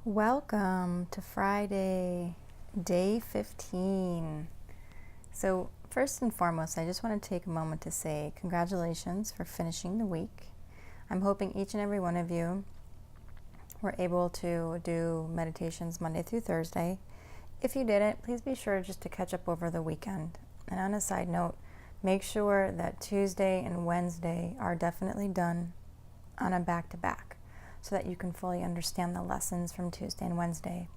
Welcome to Friday, day 15. So, first and foremost, I just want to take a moment to say congratulations for finishing the week. I'm hoping each and every one of you were able to do meditations Monday through Thursday. If you didn't, please be sure just to catch up over the weekend. And on a side note, make sure that Tuesday and Wednesday are definitely done on a back-to-back, so that you can fully understand the lessons from Tuesday and Wednesday.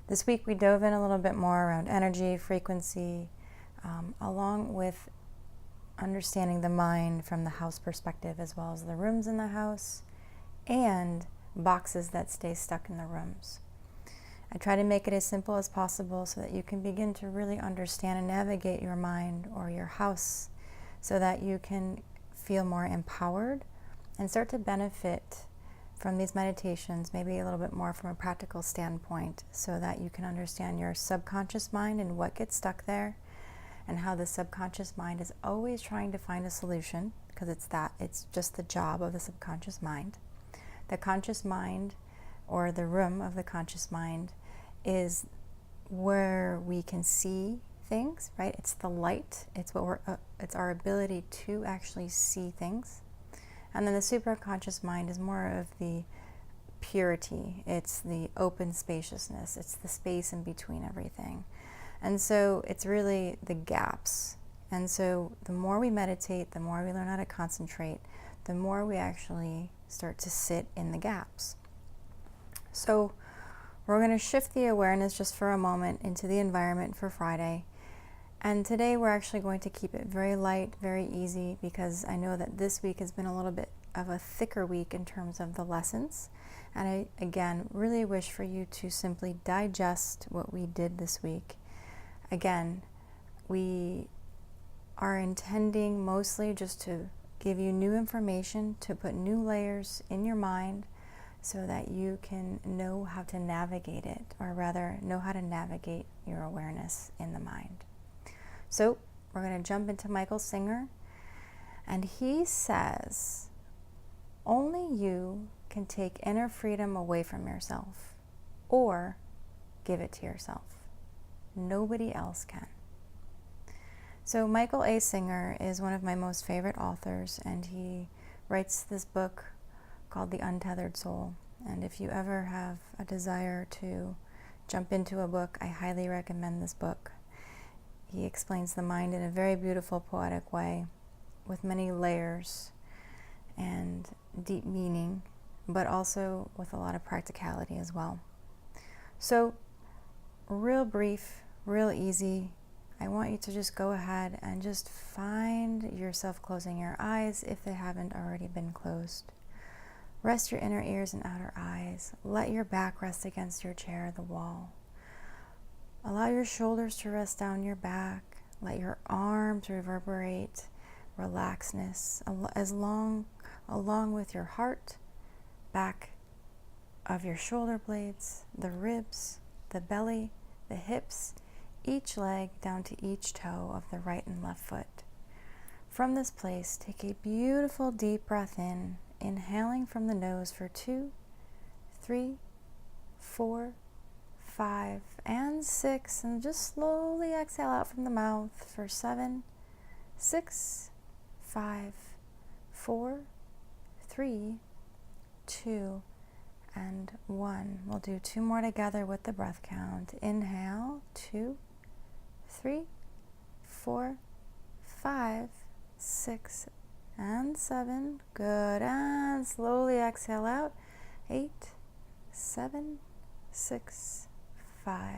This week we dove in a little bit more around energy, frequency, along with understanding the mind from the house perspective, as well as the rooms in the house and boxes that stay stuck in the rooms. I try to make it as simple as possible so that you can begin to really understand and navigate your mind or your house so that you can feel more empowered and start to benefit from these meditations, maybe a little bit more from a practical standpoint, so that you can understand your subconscious mind and what gets stuck there, and how the subconscious mind is always trying to find a solution, because it's just the job of the subconscious mind. The conscious mind, or the room of the conscious mind, is where we can see things, right? It's the light. It's our ability to actually see things. And then the superconscious mind is more of the purity. It's the open spaciousness. It's the space in between everything. And so it's really the gaps. And so the more we meditate, the more we learn how to concentrate, the more we actually start to sit in the gaps. So we're going to shift the awareness just for a moment into the environment for Friday. And today we're actually going to keep it very light, very easy, because I know that this week has been a little bit of a thicker week in terms of the lessons. And I, again, really wish for you to simply digest what we did this week. Again, we are intending mostly just to give you new information, to put new layers in your mind so that you can know how to navigate it, or rather know how to navigate your awareness in the mind. So we're going to jump into Michael Singer, and he says, only you can take inner freedom away from yourself or give it to yourself. Nobody else can. So Michael A. Singer is one of my most favorite authors, and he writes this book called The Untethered Soul. And if you ever have a desire to jump into a book, I highly recommend this book. He explains the mind in a very beautiful, poetic way, with many layers and deep meaning, but also with a lot of practicality as well. So, real brief, real easy. I want you to just go ahead and just find yourself closing your eyes if they haven't already been closed. Rest your inner ears and outer eyes. Let your back rest against your chair or the wall. Allow your shoulders to rest down your back. Let your arms reverberate relaxedness along with your heart, back of your shoulder blades, the ribs, the belly, the hips, each leg down to each toe of the right and left foot. From this place, take a beautiful deep breath in, inhaling from the nose for 2, 3, 4, 5, and 6, and just slowly exhale out from the mouth for 7, 6, 5, 4, 3, 2, and 1. We'll do 2 more together with the breath count. Inhale, 2, 3, 4, 5, 6, and 7. Good. And slowly exhale out. 8, 7, 6, 5,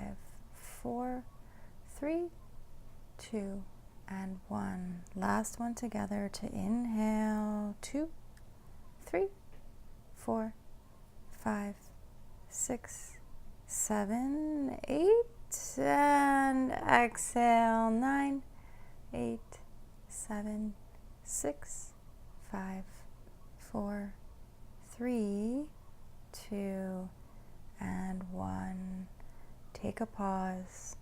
4, 3, 2, and 1. Last one together to inhale. 2, 3, 4, 5, 6, 7, 8, and exhale. 9, 8, 7, 6, 5, 4, 3, 2, and 1. Take a pause.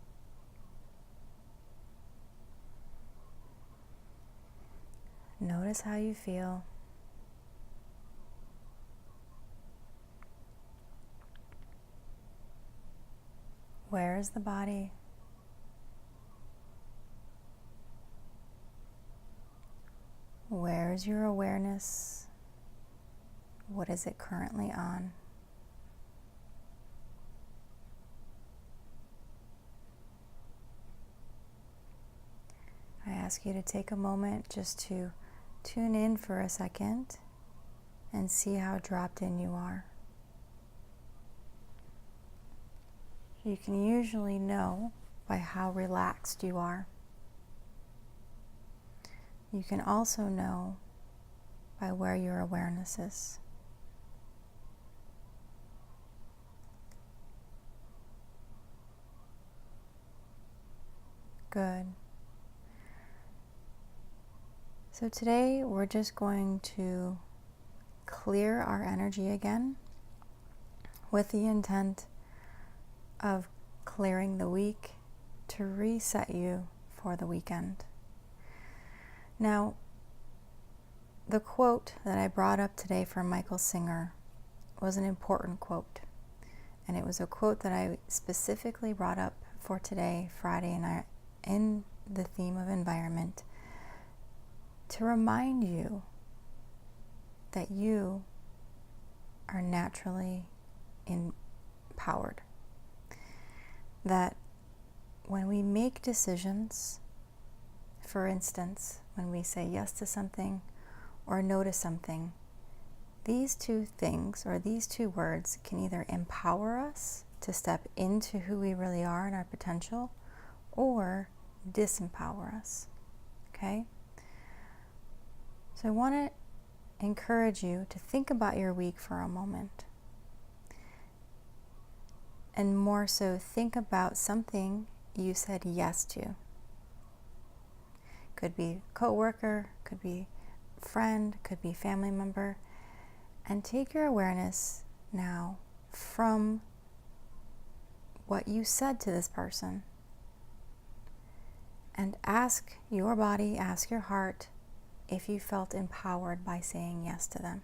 Notice how you feel. Where is the body? Where is your awareness? What is it currently on? I ask you to take a moment just to tune in for a second and see how dropped in you are. You can usually know by how relaxed you are. You can also know by where your awareness is. Good. So today we're just going to clear our energy again with the intent of clearing the week to reset you for the weekend. Now, the quote that I brought up today from Michael Singer was an important quote, and it was a quote that I specifically brought up for today, Friday, and in the theme of environment, to remind you that you are naturally empowered. That when we make decisions, for instance, when we say yes to something or no to something, these two things or these two words can either empower us to step into who we really are and our potential, or disempower us. Okay? So I want to encourage you to think about your week for a moment. And more so, think about something you said yes to. Could be coworker, could be friend, could be family member. And take your awareness now from what you said to this person. And ask your body, ask your heart, if you felt empowered by saying yes to them.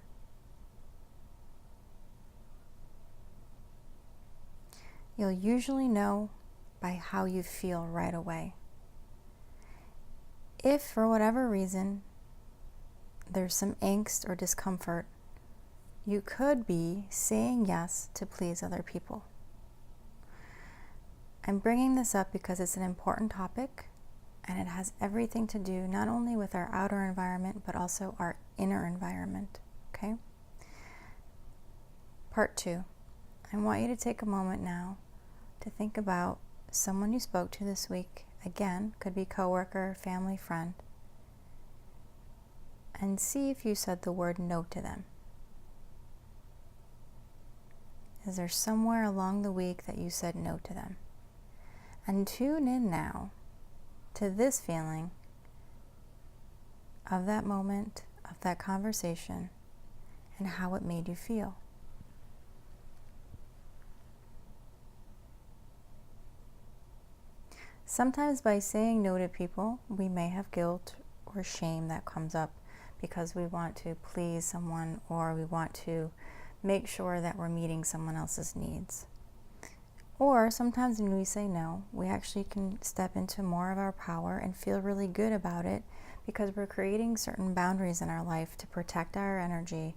You'll usually know by how you feel right away. If for whatever reason there's some angst or discomfort, you could be saying yes to please other people. I'm bringing this up because it's an important topic, and it has everything to do not only with our outer environment, but also our inner environment, okay? Part 2. I want you to take a moment now to think about someone you spoke to this week. Again, could be coworker, family, friend. And see if you said the word no to them. Is there somewhere along the week that you said no to them? And tune in now to this feeling of that moment, of that conversation, and how it made you feel. Sometimes by saying no to people, we may have guilt or shame that comes up because we want to please someone, or we want to make sure that we're meeting someone else's needs. Or sometimes when we say no, we actually can step into more of our power and feel really good about it because we're creating certain boundaries in our life to protect our energy,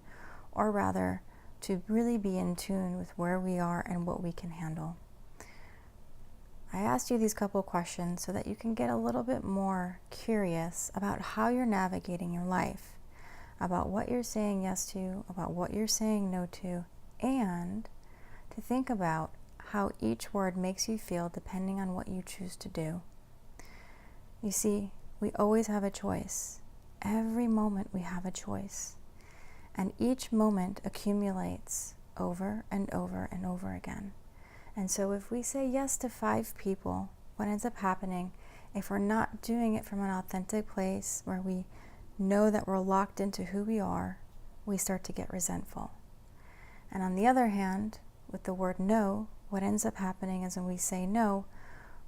or rather to really be in tune with where we are and what we can handle. I asked you these couple questions so that you can get a little bit more curious about how you're navigating your life, about what you're saying yes to, about what you're saying no to, and to think about how each word makes you feel depending on what you choose to do. You see, we always have a choice. Every moment we have a choice. And each moment accumulates over and over and over again. And so if we say yes to 5 people, what ends up happening, if we're not doing it from an authentic place where we know that we're locked into who we are, we start to get resentful. And on the other hand, with the word no, what ends up happening is when we say no,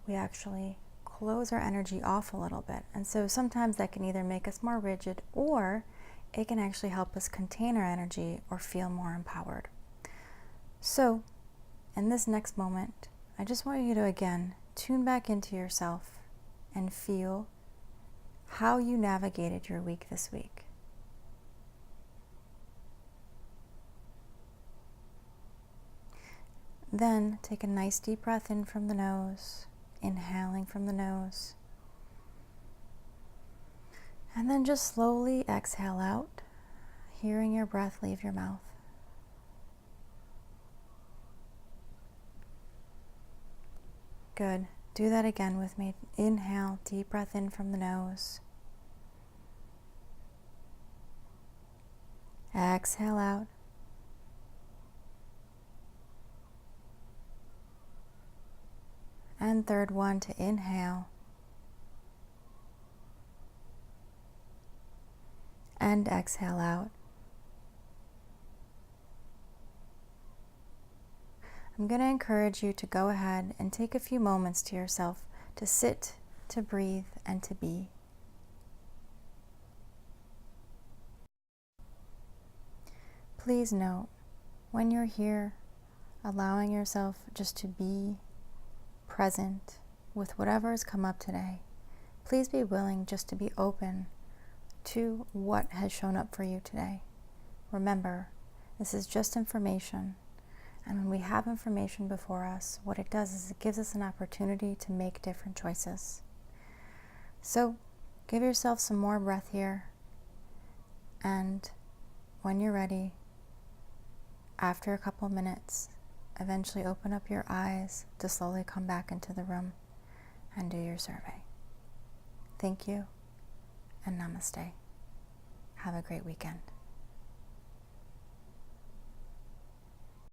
we actually close our energy off a little bit. And so sometimes that can either make us more rigid, or it can actually help us contain our energy or feel more empowered. So in this next moment, I just want you to again tune back into yourself and feel how you navigated your week this week. Then take a nice deep breath in from the nose, inhaling from the nose. And then just slowly exhale out, hearing your breath leave your mouth. Good. Do that again with me. Inhale, deep breath in from the nose. Exhale out. And third one, to inhale. And exhale out. I'm going to encourage you to go ahead and take a few moments to yourself to sit, to breathe, and to be. Please note, when you're here, allowing yourself just to be present with whatever has come up today, please be willing just to be open to what has shown up for you today. Remember, this is just information. And when we have information before us, what it does is it gives us an opportunity to make different choices. So give yourself some more breath here. And when you're ready, after a couple minutes, eventually open up your eyes to slowly come back into the room and do your survey. Thank you, and namaste. Have a great weekend.